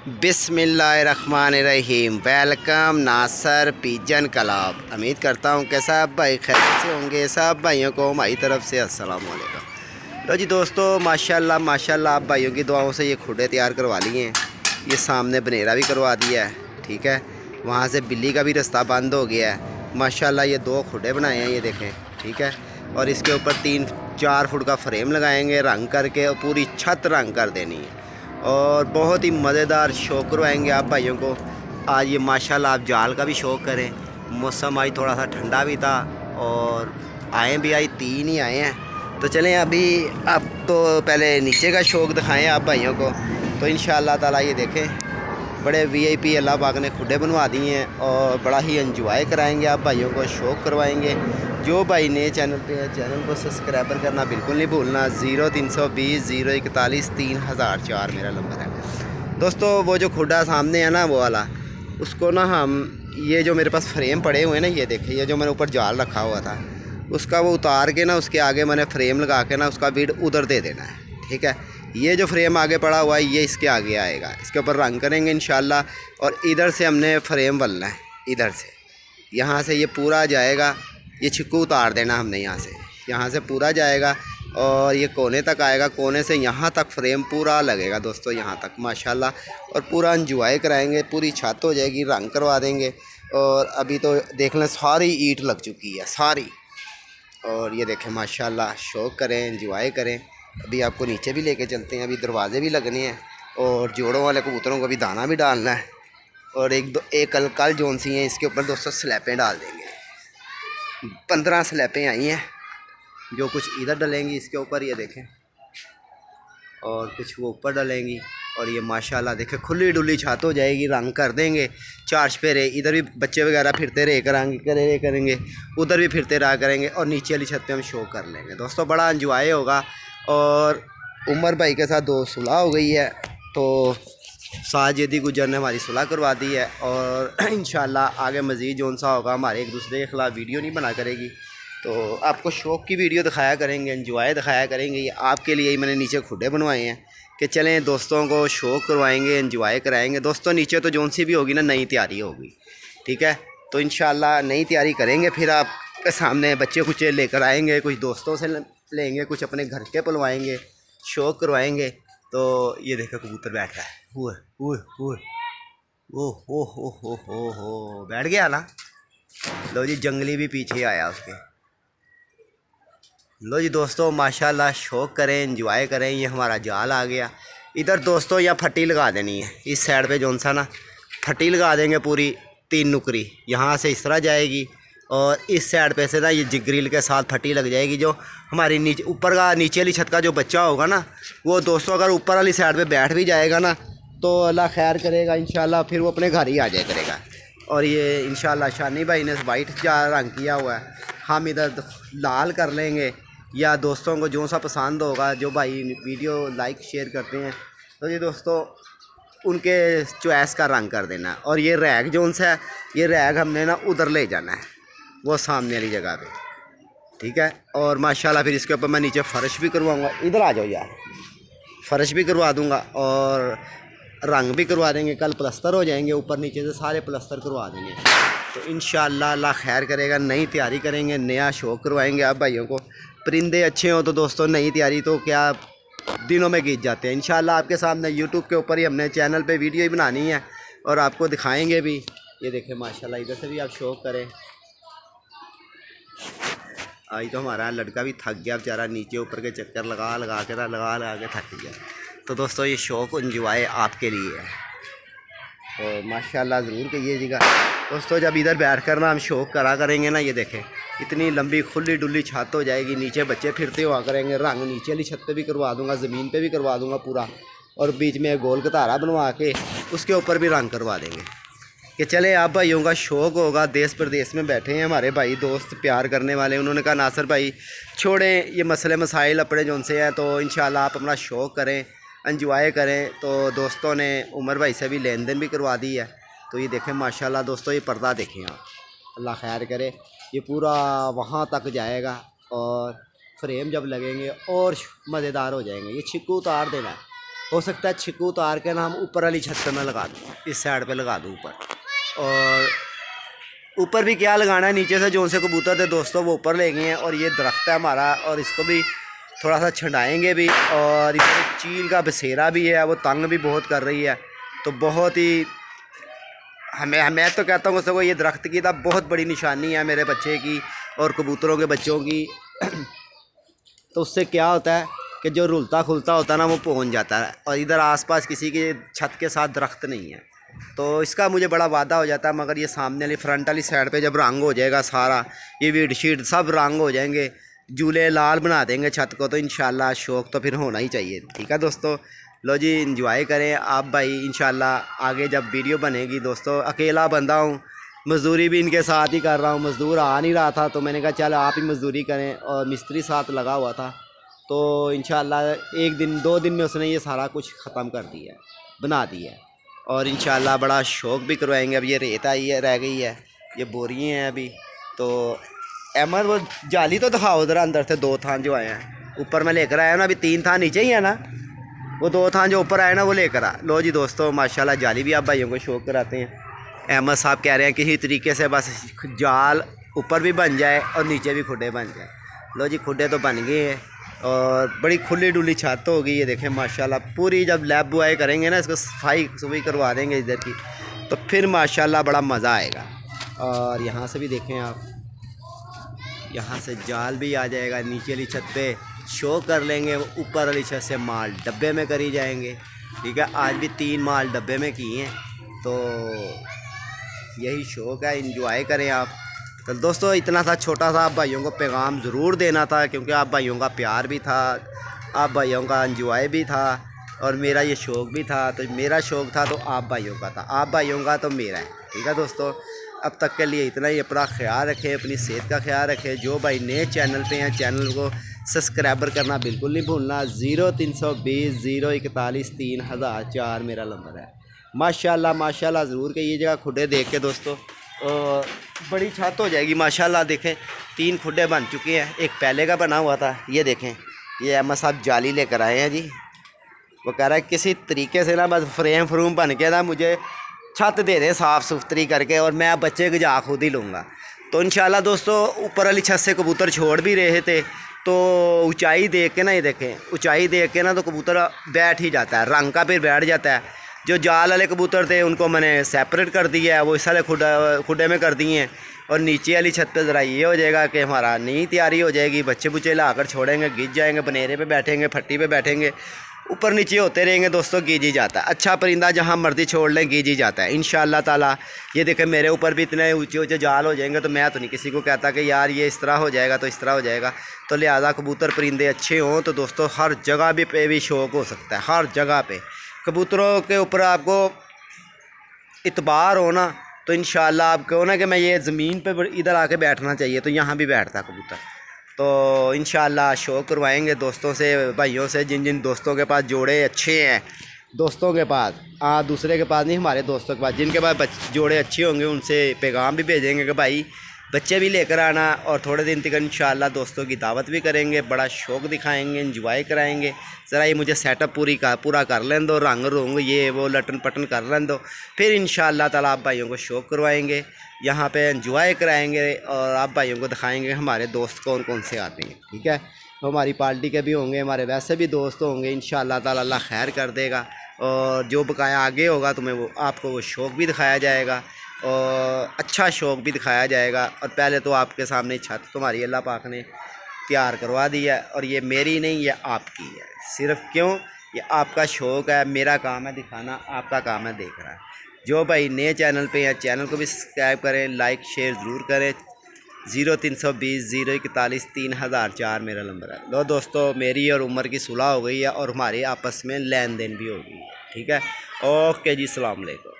बिस्मिल्लाहिर्रहमानिर्रहीम। वेलकम नासर pigeon club. उम्मीद करता हूँ कि सब भाई खैर से होंगे। सब भाइयों को हमारी तरफ से अस्सलाम वालेकुम। लो जी दोस्तों, माशाल्लाह माशाल्लाह आप भाइयों की दुआओं से ये खुडे तैयार करवा लिए हैं। ये सामने बनेरा भी करवा दिया है, ठीक है। वहाँ से बिल्ली का भी रास्ता बंद हो गया है। माशाल्लाह ये 2 खुडे बनाए हैं, ये देखें, ठीक है। और इसके ऊपर 3-4 फुट का फ्रेम लगाएंगे रंग करके, और पूरी छत रंग कर देनी है। और बहुत ही मज़ेदार शौक़ करवाएंगे आप भाइयों को। आज ये माशाल्लाह आप जाल का भी शौक़ करें। मौसम आज थोड़ा सा ठंडा भी था और आए भी आज 3 ही आए हैं। तो चलें अभी आप तो पहले नीचे का शौक़ दिखाएं आप भाइयों को। तो इंशाअल्लाह ताला ये देखें, बड़े वीआईपी अल्लाह पाक ने खुडे बनवा दिए हैं और बड़ा ही एंजॉय कराएंगे आप भाइयों को, शौक़ करवाएंगे। जो भाई नए चैनल पे है, चैनल को सब्सक्राइबर करना बिल्कुल नहीं भूलना। 0320 041 3004 मेरा नंबर है दोस्तों। वो जो खुडा सामने है ना, वो वाला, उसको ना हम, ये जो मेरे पास फ्रेम पड़े हुए हैं ना, ये देखिए, ये जो मैंने ऊपर जाल रखा हुआ था, उसका वो उतार के ना, उसके आगे मैंने फ्रेम लगा के ना, उसका बीड उधर दे देना है, ठीक है। ये जो फ्रेम आगे पड़ा हुआ है, ये इसके आगे आएगा। इसके ऊपर रंग करेंगे इंशाल्लाह। और इधर से हमने फ्रेम बनना है, इधर से, यहाँ से ये पूरा जाएगा। ये छिक्कू उतार देना हमने यहाँ से पूरा जाएगा और ये कोने तक आएगा। कोने से यहाँ तक फ्रेम पूरा लगेगा दोस्तों, यहाँ तक माशाल्लाह। और पूरा एंजॉय कराएंगे। पूरी छत हो जाएगी, रंग करवा देंगे। और अभी तो देख लें, सारी ईंट लग चुकी है, सारी। और ये देखें माशाल्लाह, शौक़ करें, एंजॉय करें। अभी आपको नीचे भी लेके चलते हैं। अभी दरवाजे भी लगने हैं और जोड़ों वाले कबूतरों को भी दाना भी डालना है। और एक कल जोन सी हैं, इसके ऊपर दोस्तों स्लैपें डाल देंगे। 15 स्लैपें आई हैं, जो कुछ इधर डलेंगी इसके ऊपर, ये देखें, और कुछ वो ऊपर डलेंगी। और ये माशाल्लाह देखें, खुली डुली छत हो जाएगी, रंग कर देंगे। 4 चफेरे, इधर भी बच्चे वगैरह फिरते रहे करेंगे, उधर भी फिरते रहा करेंगे। और नीचे वाली छत पे हम शो कर लेंगे दोस्तों, बड़ा एंजॉय होगा। और उमर भाई के साथ 2 सुलह हो गई है, तो साजिदी गुजर ने हमारी सुलह करवा दी है। और इंशाल्लाह आगे मज़ीद जौन सा होगा, हमारे एक दूसरे के ख़िलाफ़ वीडियो नहीं बना करेगी, तो आपको शौक़ की वीडियो दिखाया करेंगे, एंजॉय दिखाया करेंगे। ये आपके लिए ही मैंने नीचे खुडे बनवाए हैं कि चलें दोस्तों को शौक़ करवाएंगे, एंजॉय कराएंगे दोस्तों। नीचे तो जौन सी भी होगी ना, नई तैयारी होगी, ठीक है। तो इंशाल्लाह नई तैयारी करेंगे, फिर आपके सामने बच्चे कुछ लेकर आएंगे, कुछ दोस्तों से लेंगे, कुछ अपने घर के पलवाएँगे, शौक़ करवाएँगे। तो ये देखो कबूतर बैठ रहा है, ओह बैठ गया ना। लो जी, जंगली भी पीछे आया उसके। लो जी दोस्तों, माशाल्लाह शौक़ करें, एंजॉय करें। ये हमारा जाल आ गया इधर दोस्तों। यहाँ फट्टी लगा देनी है इस साइड पे, जौन सा ना, फट्टी लगा देंगे पूरी 3 नुकरी। यहाँ से इस तरह जाएगी और इस साइड पे से ना ये ग्रिल के साथ फट्टी लग जाएगी। जो हमारी नीचे वाली छत का जो बच्चा होगा ना, वो दोस्तों अगर ऊपर वाली साइड पे बैठ भी जाएगा ना, तो अल्लाह खैर करेगा इंशाल्लाह, फिर वो अपने घर ही आ जाया करेगा। और ये इंशाल्लाह शानी भाई ने वाइट रंग किया हुआ है, हम इधर लाल कर लेंगे। या दोस्तों को जो सा पसंद होगा, जो भाई वीडियो लाइक शेयर करते हैं, तो ये दोस्तों उनके चॉइस का रंग कर देना है। और ये रैग जोन सा है, ये रैग हमने ना उधर ले जाना है, वो सामने वाली जगह पे, ठीक है। और माशाल्लाह फिर इसके ऊपर मैं नीचे फ़र्श भी करवाऊँगा। इधर आ जाओ यार, फ़र्श भी करवा दूँगा और रंग भी करवा देंगे। कल प्लस्तर हो जाएंगे, ऊपर नीचे से सारे प्लस्तर करवा देंगे। तो इंशाअल्लाह अल्लाह खैर करेगा, नई तैयारी करेंगे, नया शौक़ करवाएंगे आप भाइयों को। परिंदे अच्छे हों तो दोस्तों नई तैयारी तो क्या दिनों में गीत जाते हैं। इंशाअल्लाह आपके सामने यूट्यूब के ऊपर ही हमने चैनल पे वीडियो ही बनानी है और आपको दिखाएंगे भी। ये देखें माशाल्लाह, इधर से भी आप शौक़ करें। आज तो हमारा लड़का भी थक गया बेचारा, नीचे ऊपर के चक्कर लगा के थक गया। तो दोस्तों ये शौक़ एंजॉय आपके लिए है और माशाल्लाह ज़रूर कीजिएगा दोस्तों। जब इधर बैठ कर ना हम शौक़ करा करेंगे ना, ये देखें इतनी लंबी खुली डुली छत हो जाएगी, नीचे बच्चे फिरते हुआ करेंगे। रंग नीचे वाली छत पे भी करवा दूंगा, ज़मीन पे भी करवा दूंगा पूरा, और बीच में गोल कतारा बनवा के उसके ऊपर भी रंग करवा देंगे। कि चले आप भाइयों का शौक़ होगा। देश प्रदेश में बैठे हैं हमारे भाई दोस्त प्यार करने वाले, उन्होंने कहा नासर भाई छोड़ें ये मसले मसाइल अपने जो से हैं, तो इंशाल्लाह आप अपना शौक़ करें, एंजॉय करें। तो दोस्तों ने उमर भाई से भी लेन देन भी करवा दी है। तो ये देखें माशाल्लाह दोस्तों, ये पर्दा देखें आप, अल्लाह खैर करे, ये पूरा वहाँ तक जाएगा और फ्रेम जब लगेंगे और मज़ेदार हो जाएंगे। ये छिक्कू उतार देना है, हो सकता है छिक्कू उतार के ना हम ऊपर वाली छत पे मैं लगा दूँ, इस साइड पे लगा दूँ ऊपर। और ऊपर भी क्या लगाना है, नीचे से जो से कबूतर थे दोस्तों वो ऊपर ले गए हैं। और ये दरख्त है हमारा, और इसको भी थोड़ा सा छंडाएंगे भी। और इसमें चील का बसेरा भी है, वो तंग भी बहुत कर रही है। तो बहुत ही मैं तो कहता हूँ उसको, ये दरख्त की तो बहुत बड़ी निशानी है मेरे बच्चे की और कबूतरों के बच्चों की। तो उससे क्या होता है कि जो रुलता खुलता होता है ना वो पहुंच जाता है। और इधर आसपास किसी के छत के साथ दरख्त नहीं है, तो इसका मुझे बड़ा वादा हो जाता है। मगर ये सामने वाली फ्रंट वाली साइड पे जब रंग हो जाएगा सारा, ये वीड शीट सब रंग हो जाएंगे, झूले लाल बना देंगे छत को, तो इंशाल्लाह शौक़ तो फिर होना ही चाहिए। ठीक है दोस्तों, लो जी इंजॉय करें आप भाई। इंशाल्लाह आगे जब वीडियो बनेगी दोस्तों, अकेला बंदा हूँ, मज़दूरी भी इनके साथ ही कर रहा हूँ। मज़दूर आ नहीं रहा था तो मैंने कहा चल आप ही मज़दूरी करें, और मिस्त्री साथ लगा हुआ था। तो इंशाल्लाह 1 दिन 2 दिन में उसने ये सारा कुछ ख़त्म कर दिया है, बना दिया है। और इंशाल्लाह बड़ा शौक़ भी करवाएंगे। अब ये रेत आई है, रह गई है, ये बोरियाँ हैं अभी। तो अहमद वो जाली तो दिखाओ उधर, अंदर से 2 थान जो आए हैं ऊपर मैं लेकर आया ना, अभी 3 थान नीचे ही है ना, वो 2 थान जो ऊपर आए ना वो लेकर आ। लो जी दोस्तों माशाल्लाह जाली भी आप भाइयों को शौक़ कराते हैं। अहमद साहब कह रहे हैं किसी तरीके से बस जाल ऊपर भी बन जाए और नीचे भी खुडे बन जाए। लो जी खुडे तो बन गए हैं और बड़ी खुली डुली छत हो गई। ये देखें माशाल्लाह पूरी, जब लैब बुआई करेंगे ना, इसको सफाई सुफाई करवा देंगे इधर की, तो फिर माशाल्लाह बड़ा मज़ा आएगा। और यहाँ से भी देखें आप, यहाँ से जाल भी आ जाएगा। नीचे वाली छत पे शो कर लेंगे, ऊपर वाली छत से माल डब्बे में करी जाएंगे। ठीक है, आज भी 3 माल डब्बे में किए हैं। तो यही शौक़ है, इंजॉय करें आप। तो दोस्तों इतना सा छोटा सा आप भाइयों को पैगाम ज़रूर देना था, क्योंकि आप भाइयों का प्यार भी था, आप भाइयों का इंजॉय भी था, और मेरा ये शौक़ भी था। तो मेरा शौक़ था तो आप भाइयों का था, आप भाइयों का तो मेरा है। ठीक है दोस्तों, अब तक के लिए इतना ही। अपना ख्याल रखें, अपनी सेहत का ख्याल रखें। जो भाई नए चैनल पे हैं, चैनल को सब्सक्राइबर करना बिल्कुल नहीं भूलना। 0320 041 3004 मेरा नंबर है। माशाल्लाह माशाल्लाह ज़रूर कहिएगा। खुडे देख के दोस्तों बड़ी छत हो जाएगी माशाल्लाह। देखें 3 खुडे बन चुके हैं, एक पहले का बना हुआ था। ये देखें, ये अहमद साहब जाली लेकर आए हैं जी। वो कह रहा है किसी तरीके से ना बस फ्रेम फ्रूम बन के ना मुझे छत दे दे साफ़ सुथरी करके, और मैं बच्चे की जा खुद ही लूँगा। तो इंशाल्लाह दोस्तों ऊपर वाली छत से कबूतर छोड़ भी रहे थे, तो ऊंचाई देख के ना, ये देखें ऊंचाई देख के ना तो कबूतर बैठ ही जाता है, रंग का फिर बैठ जाता है। जो जाल वाले कबूतर थे उनको मैंने सेपरेट कर दिया है, वो इस वाले खुडे में कर दिए हैं। और नीचे वाली छत पे ज़रा ये हो जाएगा कि हमारा नई तैयारी हो जाएगी, बच्चे बुच्चे लाकर छोड़ेंगे, गिज जाएंगे, बनेरे पे बैठेंगे, फट्टी पे बैठेंगे, ऊपर नीचे होते रहेंगे दोस्तों, गीज ही जाता है। अच्छा परिंदा जहाँ मर्जी छोड़ लें गीज ही जाता है इंशाल्लाह ताला। ये देखें मेरे ऊपर भी इतने ऊंचे ऊंचे जाल हो जाएंगे, तो मैं तो नहीं किसी को कहता कि यार ये इस तरह हो जाएगा तो इस तरह हो जाएगा। तो लिहाजा कबूतर परिंदे अच्छे हों तो दोस्तों हर जगह पे भी शौक़ हो सकता है। हर जगह पे कबूतरों के ऊपर आपको इतबार हो ना, तो इंशाल्लाह आप कहो ना कि मैं ये ज़मीन पे इधर आके बैठना चाहिए, तो यहाँ भी बैठता कबूतर। तो इंशाल्लाह शौक़ करवाएंगे दोस्तों से, भाइयों से, जिन जिन दोस्तों के पास जोड़े अच्छे हैं, दोस्तों के पास, दूसरे के पास नहीं, हमारे दोस्तों के पास जिनके पास जोड़े अच्छे होंगे उनसे पैगाम भी भेजेंगे कि भाई बच्चे भी लेकर आना। और थोड़े दिन तक इंशाल्लाह दोस्तों की दावत भी करेंगे, बड़ा शौक़ दिखाएंगे, इंजॉय कराएंगे। ज़रा ये मुझे सेटअप पूरा कर लें दो, रंग रोंग ये वो लटन पटन कर लें दो, फिर इंशाल्लाह ताला आप भाइयों को शौक़ करवाएंगे, यहाँ पे इंजॉय कराएंगे, और आप भाइयों को दिखाएंगे हमारे दोस्त कौन कौन से आते हैं। ठीक है, तो हमारी पार्टी के भी होंगे, हमारे वैसे भी दोस्त होंगे, इंशाल्लाह ताला अल्लाह खैर कर देगा। और जो बकाया आगे होगा तुम्हें वो आपको वो शौक़ भी दिखाया जाएगा, और अच्छा शौक़ भी दिखाया जाएगा। और पहले तो आपके सामने छत तुम्हारी अल्लाह पाक ने तैयार करवा दी है, और ये मेरी नहीं, ये आपकी है। सिर्फ क्यों, ये आपका शौक़ है, मेरा काम है दिखाना, आपका काम है देखना। जो भाई नए चैनल पे हैं चैनल को भी सब्सक्राइब करें, लाइक शेयर ज़रूर करें। 0320 041 3004 मेरा नंबर है। लो दोस्तों मेरी और उमर की सुलह हो गई है, और हमारे आपस में लेन देन भी हो गई है। ठीक है, ओके जी, अस्सलाम वालेकुम।